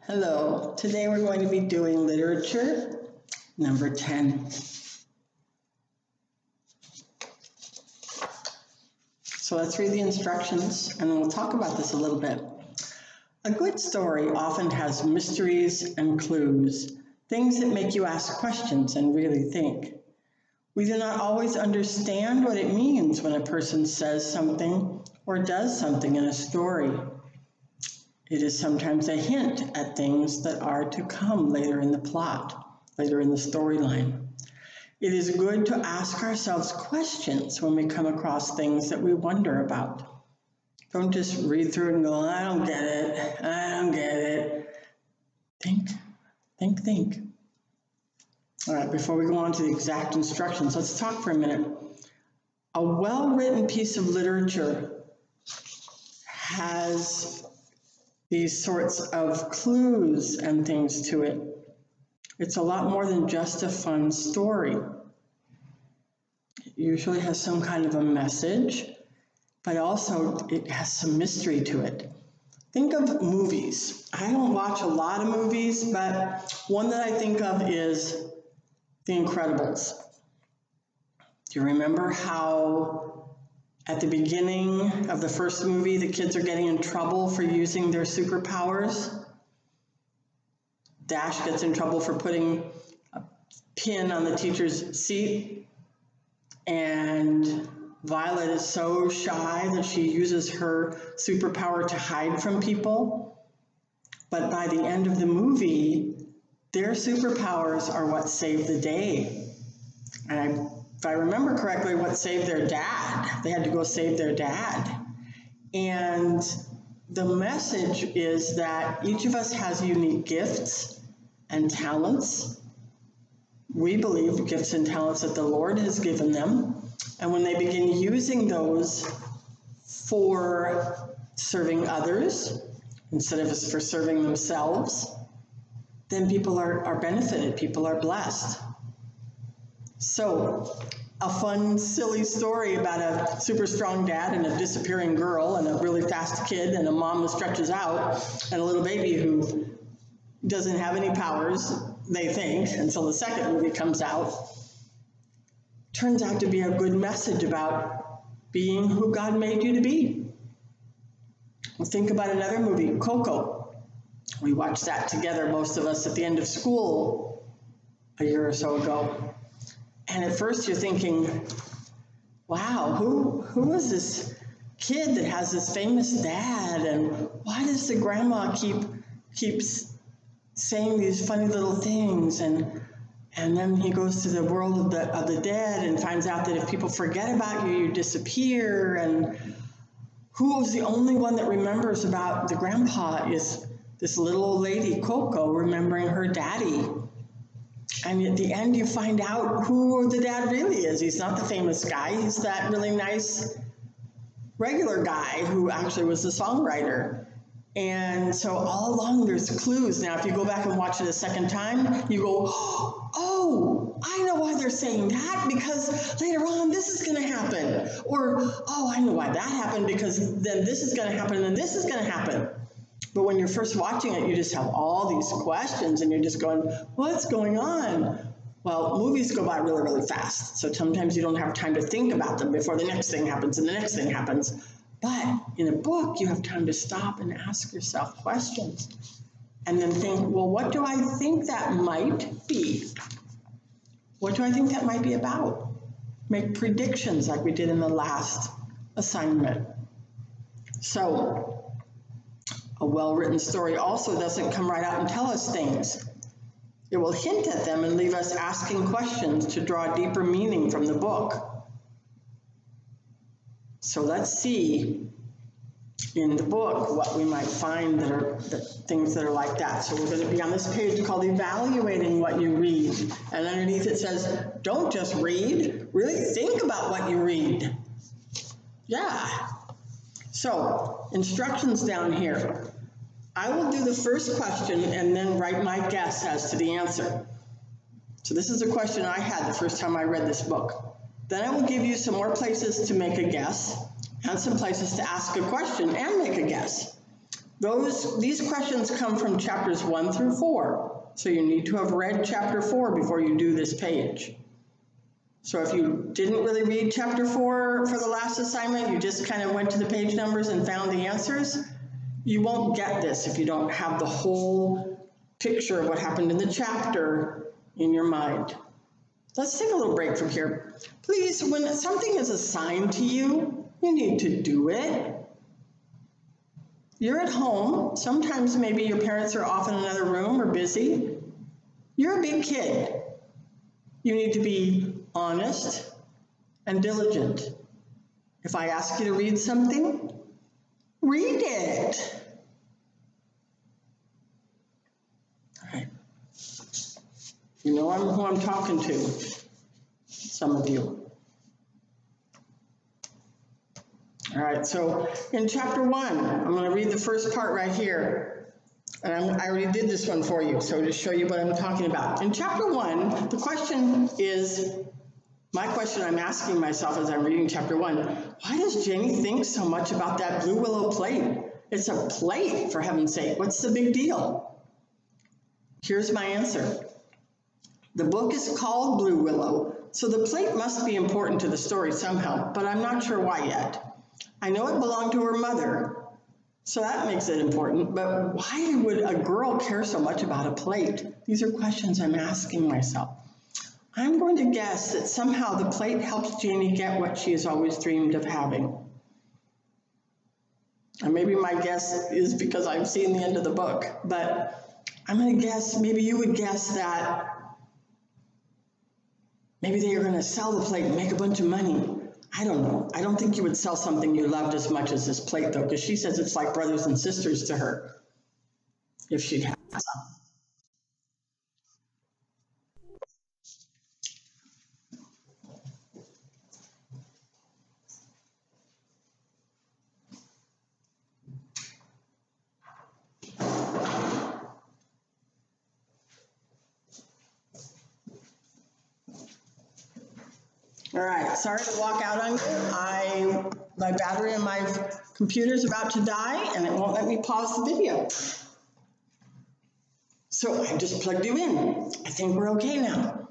Hello, today we're going to be doing literature number 10. So let's read the instructions and then we'll talk about this a little bit. A good story often has mysteries and clues, things that make you ask questions and really think. We do not always understand what it means when a person says something or does something in a story. It is sometimes a hint at things that are to come later in the plot, later in the storyline. It is good to ask ourselves questions when we come across things that we wonder about. Don't just read through and go, I don't get it, I don't get it. Think. All right, before we go on to the exact instructions, let's talk for a minute. A well-written piece of literature has these sorts of clues and things to it. It's a lot more than just a fun story. It usually has some kind of a message, but also it has some mystery to it. Think of movies. I don't watch a lot of movies, but one that I think of is The Incredibles. Do you remember how at the beginning of the first movie, the kids are getting in trouble for using their superpowers? Dash gets in trouble for putting a pin on the teacher's seat, and Violet is so shy that she uses her superpower to hide from people. But by the end of the movie, their superpowers are what saved the day. And if I remember correctly, what saved their dad. They had to go save their dad. And the message is that each of us has unique gifts and talents. We believe gifts and talents that the Lord has given them. And when they begin using those for serving others, instead of for serving themselves, then people are benefited, people are blessed. So, a fun, silly story about a super strong dad and a disappearing girl and a really fast kid and a mom who stretches out and a little baby who doesn't have any powers, they think, until the second movie comes out. Turns out to be a good message about being who God made you to be. Well, think about another movie, Coco. We watched that together, most of us, at the end of school a year or so ago. And at first you're thinking, wow, who is this kid that has this famous dad? And why does the grandma keep saying these funny little things? And then he goes to the world of the dead and finds out that if people forget about you, you disappear. And who's the only one that remembers about the grandpa is this little old lady, Coco, remembering her daddy. And at the end, you find out who the dad really is. He's not the famous guy. He's that really nice, regular guy who actually was the songwriter. And so all along, there's clues. Now, if you go back and watch it a second time, you go, oh, I know why they're saying that, because later on, this is going to happen. Or, oh, I know why that happened, because then this is going to happen, and then this is going to happen. But when you're first watching it, you just have all these questions and you're just going, what's going on? Well, movies go by really, really fast. So sometimes you don't have time to think about them before the next thing happens and the next thing happens. But in a book, you have time to stop and ask yourself questions and then think, well, what do I think that might be? What do I think that might be about? Make predictions like we did in the last assignment. So, a well-written story also doesn't come right out and tell us things. It will hint at them and leave us asking questions to draw deeper meaning from the book. So let's see in the book what we might find things that are like that. So we're going to be on this page called Evaluating What You Read. And underneath it says, don't just read, really think about what you read. Yeah. So, instructions down here. I will do the first question and then write my guess as to the answer. So this is a question I had the first time I read this book. Then I will give you some more places to make a guess and some places to ask a question and make a guess. These questions come from chapters 1 through 4. So you need to have read chapter 4 before you do this page. So if you didn't really read chapter 4 for the last assignment, you just kind of went to the page numbers and found the answers, you won't get this if you don't have the whole picture of what happened in the chapter in your mind. Let's take a little break from here. Please, when something is assigned to you, you need to do it. You're at home. Sometimes maybe your parents are off in another room or busy. You're a big kid. You need to be honest and diligent. If I ask you to read something, read it. All right. You know who I'm talking to, some of you. All right, so in chapter 1, I'm going to read the first part right here. And I already did this one for you, so to show you what I'm talking about. In chapter 1, the question is, my question I'm asking myself as I'm reading chapter 1, why does Janie think so much about that blue willow plate? It's a plate, for heaven's sake. What's the big deal? Here's my answer. The book is called Blue Willow, so the plate must be important to the story somehow, but I'm not sure why yet. I know it belonged to her mother, so that makes it important, but why would a girl care so much about a plate? These are questions I'm asking myself. I'm going to guess that somehow the plate helps Janie get what she has always dreamed of having. And maybe my guess is because I've seen the end of the book, but I'm going to guess, maybe you would guess that maybe they are going to sell the plate and make a bunch of money. I don't know. I don't think you would sell something you loved as much as this plate, though, because she says it's like brothers and sisters to her, if she'd have some. All right, sorry to walk out on you. My battery in my computer is about to die and it won't let me pause the video. So I just plugged you in. I think we're okay now.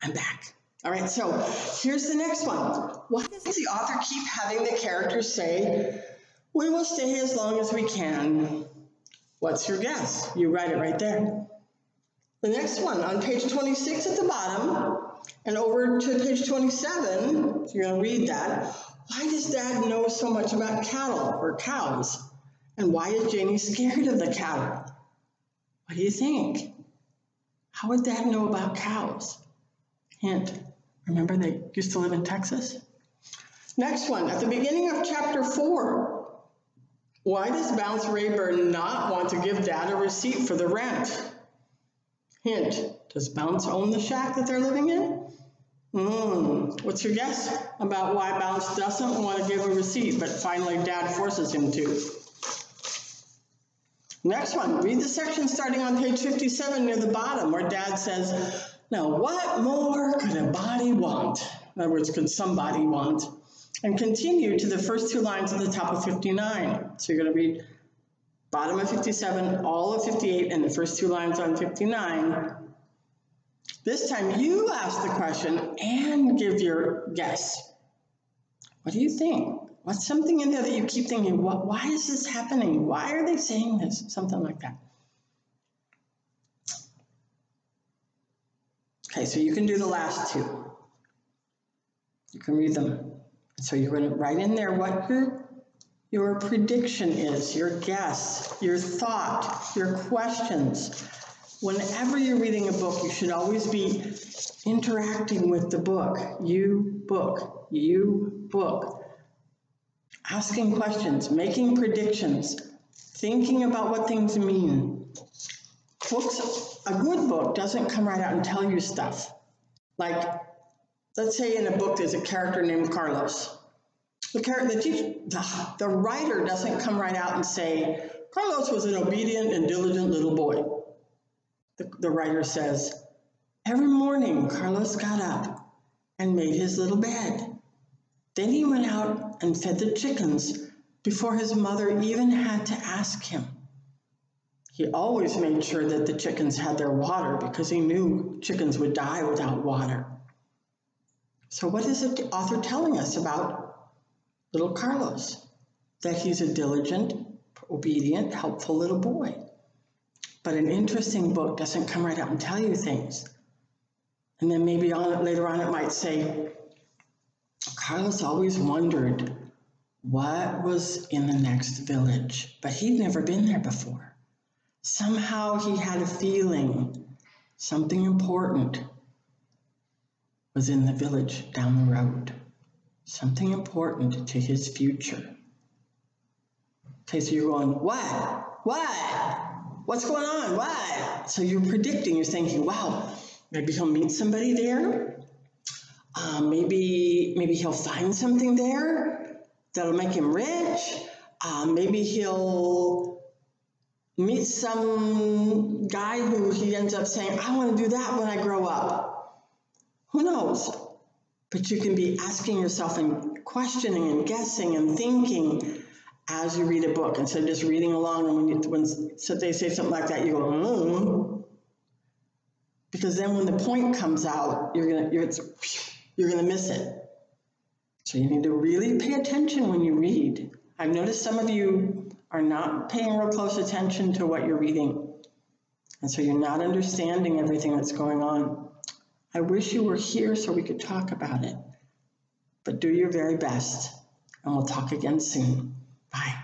I'm back. All right, so here's the next one. Why does the author keep having the characters say, "We will stay as long as we can"? What's your guess? You write it right there. The next one on page 26 at the bottom, and over to page 27, so you're going to read that. Why does Dad know so much about cattle or cows? And why is Janie scared of the cattle? What do you think? How would Dad know about cows? Hint, remember they used to live in Texas? Next one, at the beginning of chapter 4, why does Bounce Rayburn not want to give Dad a receipt for the rent? Hint, does Bounce own the shack that they're living in? What's your guess about why Bounce doesn't want to give a receipt, but finally Dad forces him to? Next one, read the section starting on page 57 near the bottom where Dad says, "Now what more could a body want?" In other words, could somebody want? And continue to the first two lines at the top of 59. So you're going to read bottom of 57, all of 58, and the first two lines on 59. This time you ask the question and give your guess. What do you think? What's something in there that you keep thinking, why is this happening? Why are they saying this? Something like that. Okay, so you can do the last two. You can read them. So you're going to write in there what your prediction is, your guess, your thought, your questions. Whenever you're reading a book, you should always be interacting with the book. You book, you book. Asking questions, making predictions, thinking about what things mean. Books, a good book doesn't come right out and tell you stuff. Like, let's say in a book there's a character named Carlos. The writer doesn't come right out and say, Carlos was an obedient and diligent little boy. The writer says, every morning Carlos got up and made his little bed. Then he went out and fed the chickens before his mother even had to ask him. He always made sure that the chickens had their water because he knew chickens would die without water. So what is the author telling us about little Carlos? That he's a diligent, obedient, helpful little boy. But an interesting book doesn't come right out and tell you things. And then maybe later on it might say, Carlos always wondered what was in the next village, but he'd never been there before. Somehow he had a feeling something important was in the village down the road. Something important to his future. Okay, so you're going, what? What's going on? What? So you're predicting, you're thinking, wow, maybe he'll meet somebody there. Maybe he'll find something there that'll make him rich. Maybe he'll meet some guy who he ends up saying, I want to do that when I grow up. Who knows? But you can be asking yourself and questioning and guessing and thinking as you read a book instead of just reading along. And when they say something like that, you go, because then when the point comes out, you're gonna miss it. So you need to really pay attention when you read. I've noticed some of you are not paying real close attention to what you're reading. And so you're not understanding everything that's going on. I wish you were here so we could talk about it. But do your very best, and we'll talk again soon. Bye.